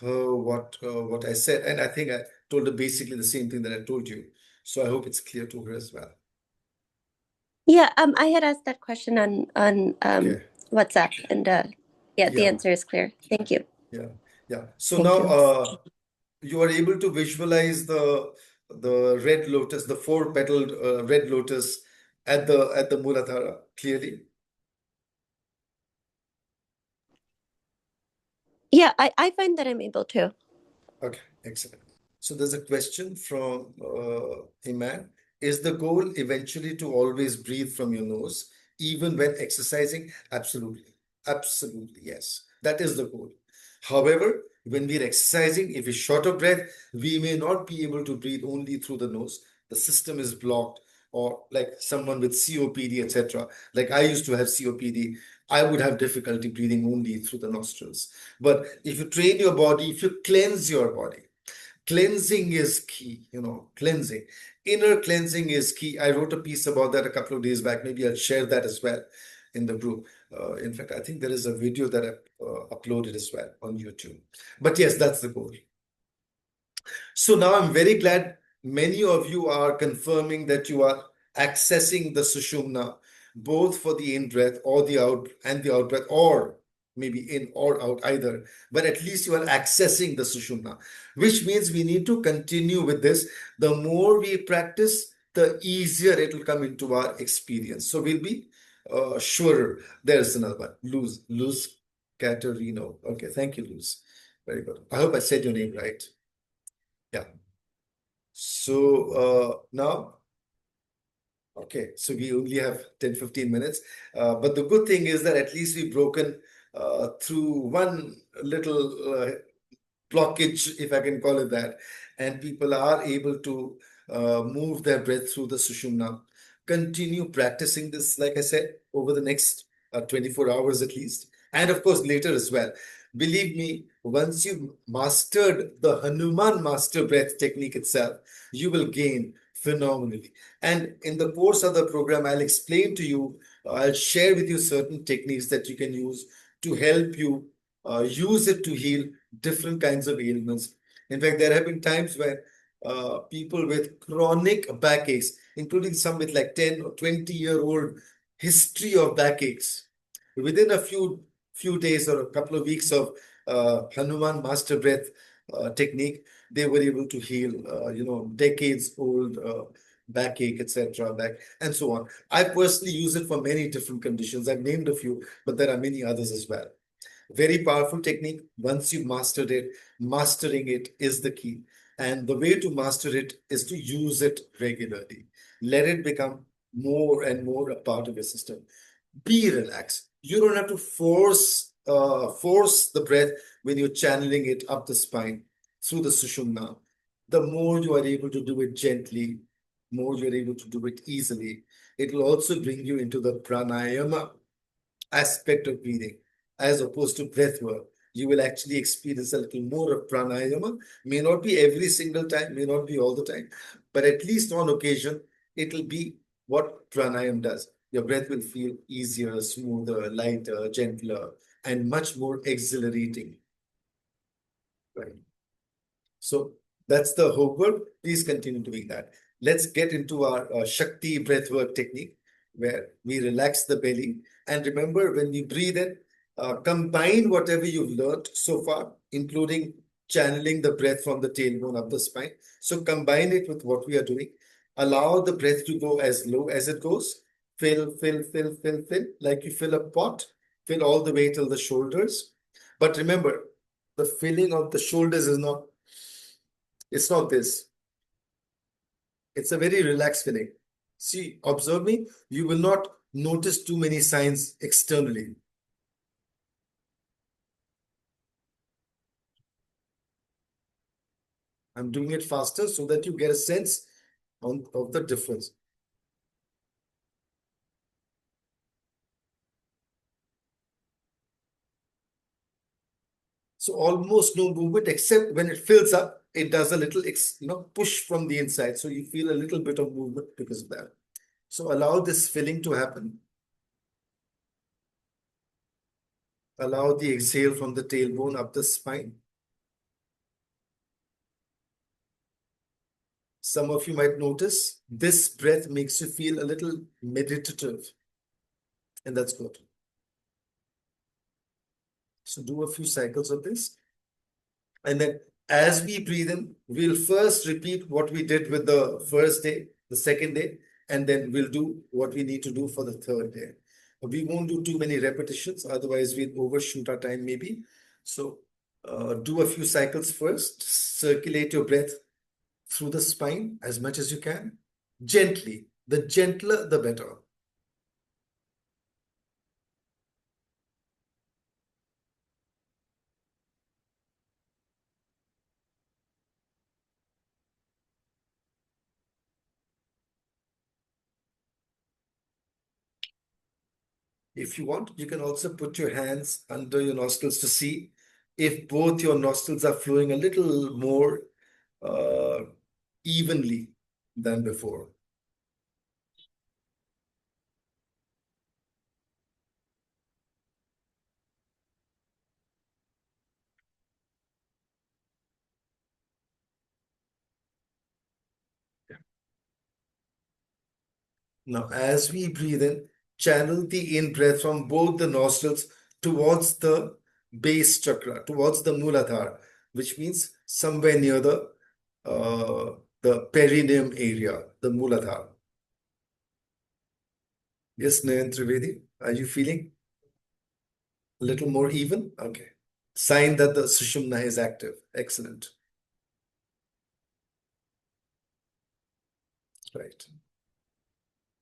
her what I said, and I think I told her basically the same thing that I told you. So I hope it's clear to her as well. Yeah, I had asked that question on Okay. WhatsApp, and yeah, the Yeah. answer is clear. Thank you. Yeah. So Thank you. now you are able to visualize the red lotus, the 4-petaled red lotus at the Mooladhara clearly. Yeah, I find that I'm able to. Okay, excellent. So there's a question from Iman. Is the goal eventually to always breathe from your nose, even when exercising? Absolutely. Absolutely, yes. That is the goal. However, when we're exercising, if we short of breath, we may not be able to breathe only through the nose. The system is blocked, or like someone with COPD, etc. Like I used to have COPD, I would have difficulty breathing only through the nostrils. But if you train your body, if you cleanse your body, cleansing is key, cleansing. Inner cleansing is key. I wrote a piece about that a couple of days back. Maybe I'll share that as well in the group. In fact, I think there is a video that I uploaded as well on YouTube. But yes, that's the goal. So now I'm very glad many of you are confirming that you are accessing the Sushumna, both for the in-breath or the out and the out-breath, or maybe in or out either, but at least you are accessing the Sushumna, which means we need to continue with this. The more we practice, the easier it will come into our experience. So we'll be surer. There's another one, Luz Caterino. Okay, thank you, Luz. Very good. I hope I said your name right. Yeah. So now, okay, so we only have 10-15 minutes. But the good thing is that at least we've broken through one little blockage, if I can call it that, and people are able to move their breath through the Sushumna. Continue practicing this, like I said, over the next 24 hours at least, and of course later as well. Believe me, once you've mastered the Hanuman master breath technique itself, you will gain phenomenally. And in the course of the program, I'll explain to you, I'll share with you certain techniques that you can use to help you use it to heal different kinds of ailments. In fact, there have been times when people with chronic backaches, including some with like 10 or 20-year-old history of backaches, within a few days or a couple of weeks of Hanuman master breath technique, they were able to heal, decades old backache, etc., back and so on. I personally use it for many different conditions. I've named a few, but there are many others as well. Very powerful technique. Once you've mastered it, mastering it is the key. And the way to master it is to use it regularly. Let it become more and more a part of your system. Be relaxed. You don't have to force the breath when you're channeling it up the spine through the Sushumna. The more you are able to do it gently, more you're able to do it easily. It will also bring you into the pranayama aspect of breathing, as opposed to breath work. You will actually experience a little more of pranayama. May not be every single time, may not be all the time, but at least on occasion, it will be what pranayama does. Your breath will feel easier, smoother, lighter, gentler, and much more exhilarating. Right. So that's the homework. Please continue doing that. Let's get into our Shakti breathwork technique, where we relax the belly. And remember, when we breathe in, combine whatever you've learned so far, including channeling the breath from the tailbone up the spine. So combine it with what we are doing. Allow the breath to go as low as it goes. Fill, like you fill a pot. Fill all the way till the shoulders. But remember, the filling of the shoulders is not, it's not this. It's a very relaxed feeling. See, observe me. You will not notice too many signs externally. I'm doing it faster so that you get a sense of the difference. So almost no movement, except when it fills up, it does a little, push from the inside. So you feel a little bit of movement because of that. So allow this filling to happen. Allow the exhale from the tailbone up the spine. Some of you might notice this breath makes you feel a little meditative, and that's good. So do a few cycles of this. And then as we breathe in, we'll first repeat what we did with the first day, the second day, and then we'll do what we need to do for the third day. We won't do too many repetitions, otherwise we'll overshoot our time maybe. So do a few cycles first. Circulate your breath through the spine as much as you can. Gently. The gentler, the better. If you want, you can also put your hands under your nostrils to see if both your nostrils are flowing a little more uh, evenly than before. Now, as we breathe in, channel the in breath from both the nostrils towards the base chakra, towards the Muladhara, which means somewhere near the perineum area, the Muladhara. Yes, Nayan Trivedi, are you feeling a little more even? Okay. Sign that the Sushumna is active. Excellent. Right.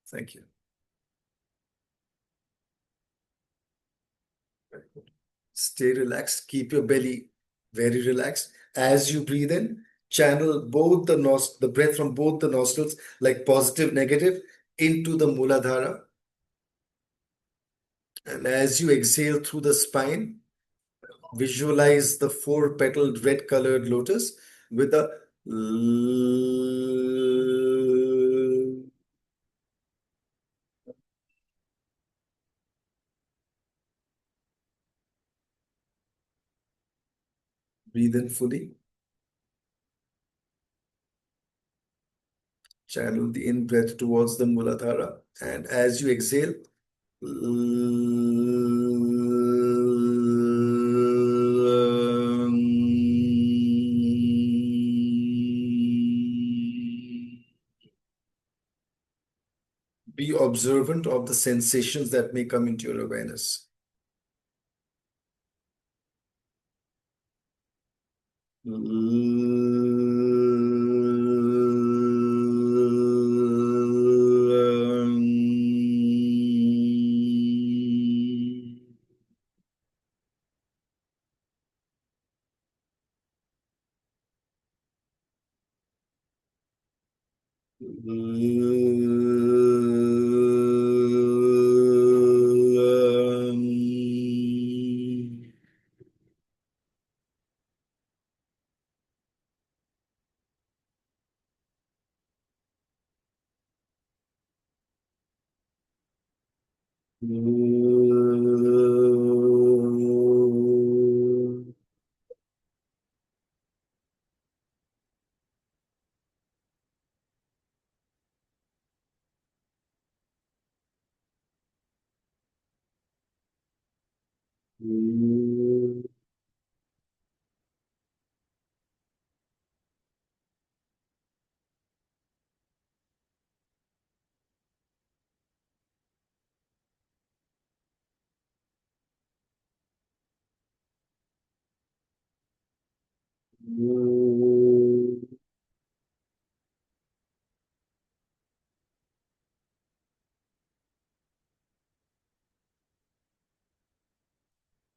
Thank you. Very good. Stay relaxed. Keep your belly very relaxed. As you breathe in, channel both the breath from both the nostrils, like positive, negative, into the Muladhara. And as you exhale through the spine, visualize the four-petaled red-colored lotus with a breathe in fully. Channel the in breath towards the Muladhara. And as you exhale, be observant of the sensations that may come into your awareness.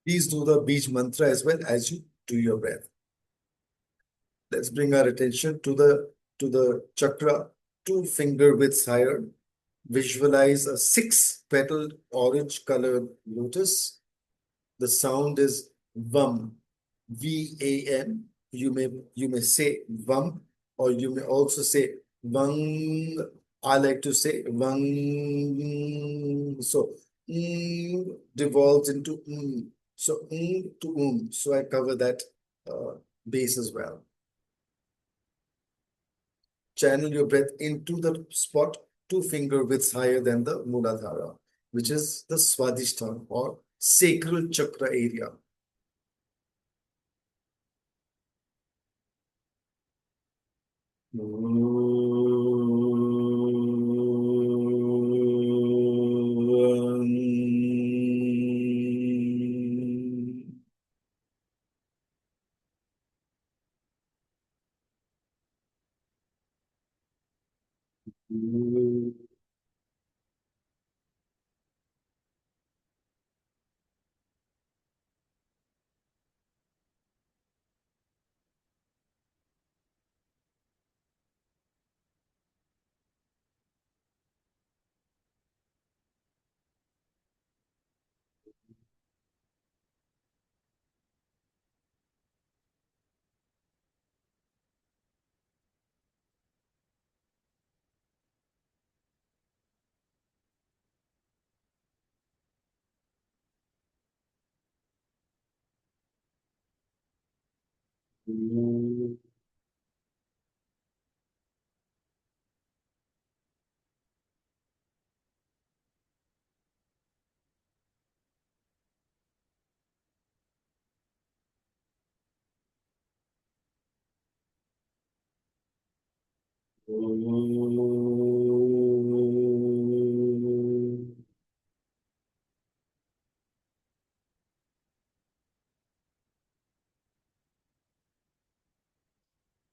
Please do the Beej mantra as well as you do your breath. Let's bring our attention to the chakra, 2 finger widths higher. Visualize a 6-petaled orange colored lotus. The sound is VAM, VAM. You may say VAM, or you may also say VANG. I like to say VANG. So devolves into So to So I cover that base as well. Channel your breath into the spot 2 finger widths higher than the Muladhara, which is the Swadhisthana or sacral chakra area.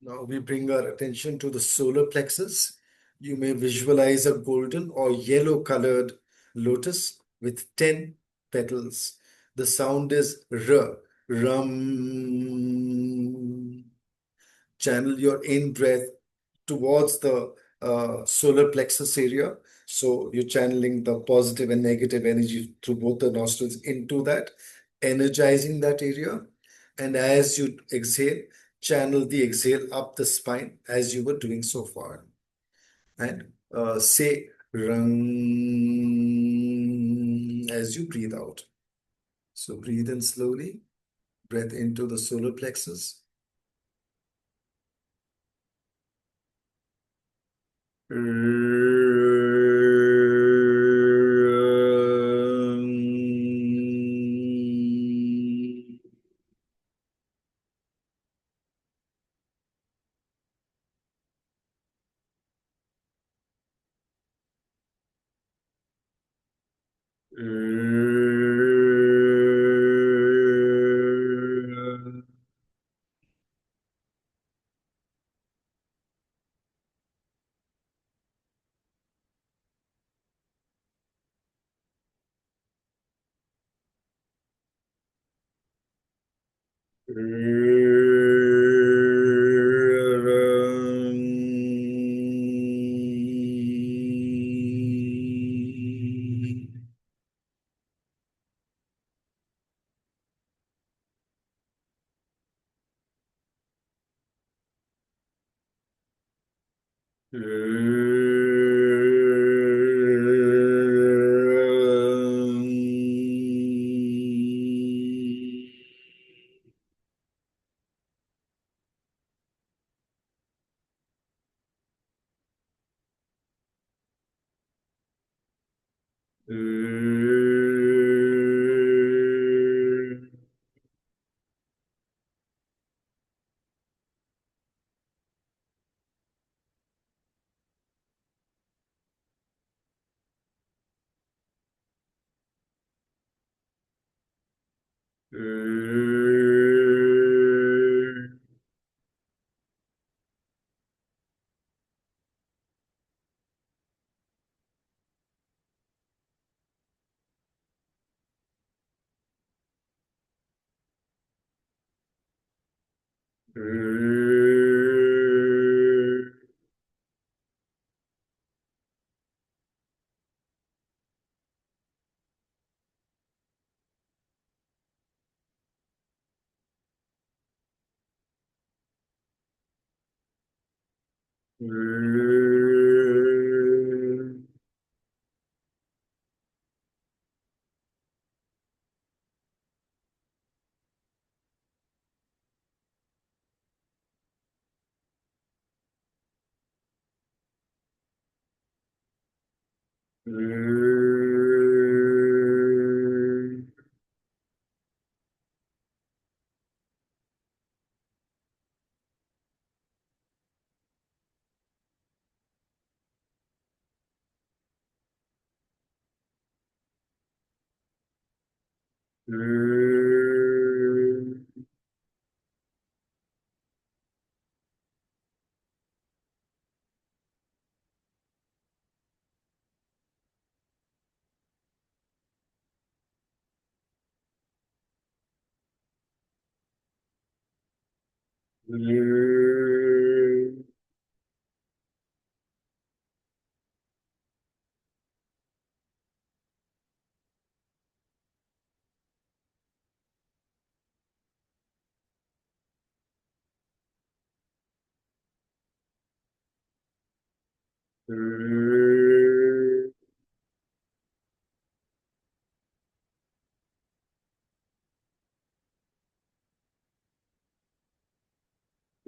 Now we bring our attention to the solar plexus. You may visualize a golden or yellow colored lotus with 10 petals. The sound is R, rum. Channel your in breath towards the solar plexus area. So you're channeling the positive and negative energy through both the nostrils into that, energizing that area. And as you exhale, channel the exhale up the spine as you were doing so far. And say rung as you breathe out. So breathe in slowly, breath into the solar plexus.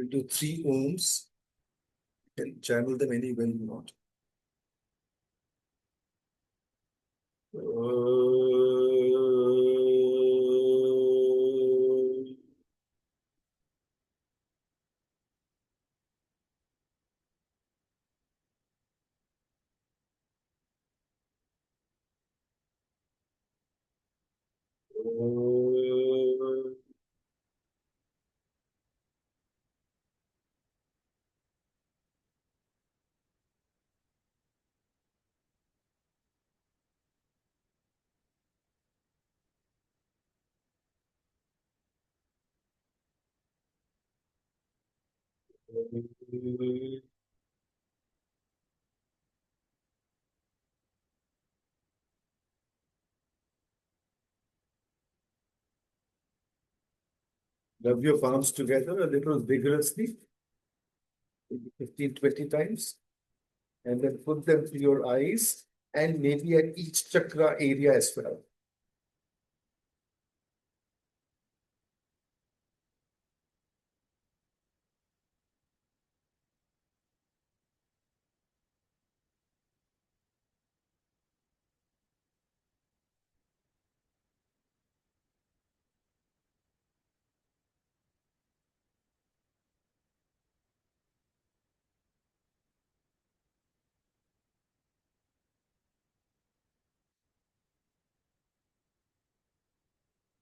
We'll do 3 ohms. You can channel them any way you want. Rub your palms together a little vigorously, 15, 20 times, and then put them to your eyes and maybe at each chakra area as well.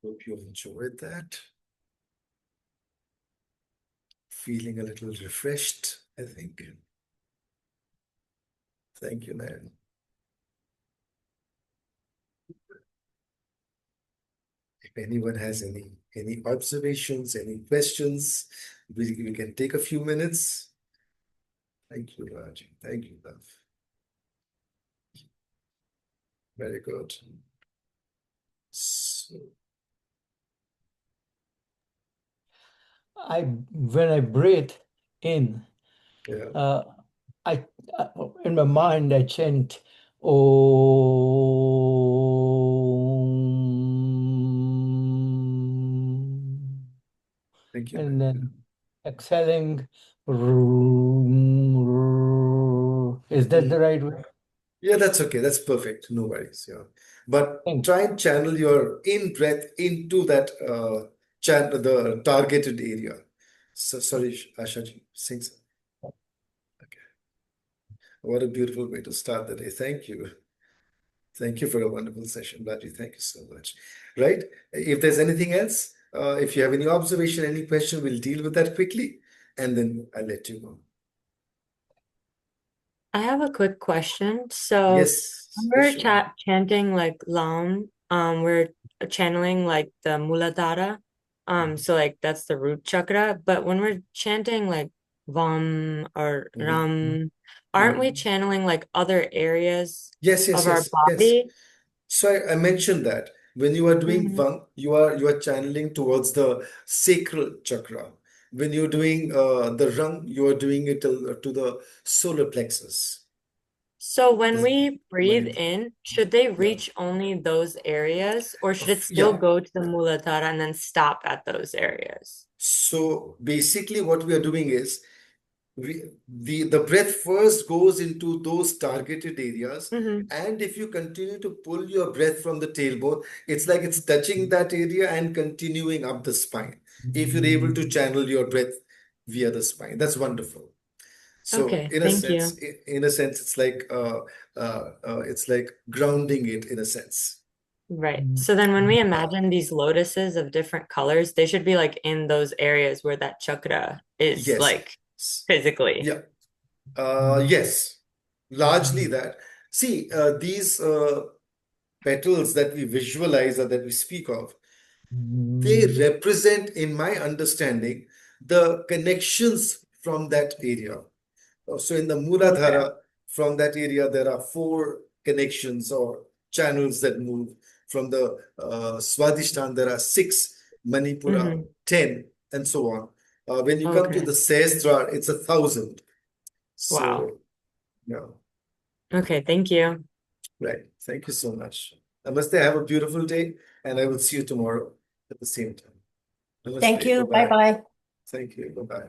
Hope you enjoyed that. Feeling a little refreshed, I think. Thank you, man. If anyone has any observations, any questions, we can take a few minutes. Thank you, Raj. Thank you, love. Very good. So, when I breathe in, yeah. I in my mind I chant Om, Thank you, and man. then exhaling. Is that the right way? Yeah, that's okay. That's perfect. No worries. Yeah. But Thank try and channel your in breath into that the targeted area. So sorry, Ashaji, sing some. Okay. What a beautiful way to start the day. Thank you. Thank you for a wonderful session, Raji. Thank you so much. Right? If there's anything else, if you have any observation, any question, we'll deal with that quickly, and then I'll let you go. I have a quick question. So Yes, when we're sure. chanting like Lam, we're channeling like the Muladhara. So like that's the root chakra. But when we're chanting like Vam or Ram, aren't we channeling like other areas Yes, of yes, our yes, yes. body? So I mentioned that when you are doing Mhm. Vam, you are channeling towards the sacral chakra. When you're doing the Rang, you are doing it to the solar plexus. So when The we breathe Manipur. in, should they Yeah. reach only those areas, or should it still Yeah. go to the Muladhara and then stop at those areas? So basically what we are doing is the breath first goes into those targeted areas, and if you continue to pull your breath from the tailbone, it's like it's touching that area and continuing up the spine. If you're able to channel your breath via the spine, that's wonderful. So Okay, thank you. in a sense, it's like grounding it in a sense. Right. So then when we imagine these lotuses of different colors, they should be like in those areas where that chakra is Yes. like physically. Yeah. Yes. Largely that. See, these petals that we visualize or that we speak of, they represent, in my understanding, the connections from that area. So in the Okay. Muladhara, from that area, there are 4 connections or channels that move. From the Swadhisthana, there are 6, Manipura, 10, and so on. When you come to Okay. the Sehasrara, it's 1,000. Wow. So, yeah. Okay, thank you. Right. Thank you so much. Namaste. Have a beautiful day, and I will see you tomorrow at the same time. Thank Namaste. you. Bye-bye. Bye-bye. Thank you. Bye-bye.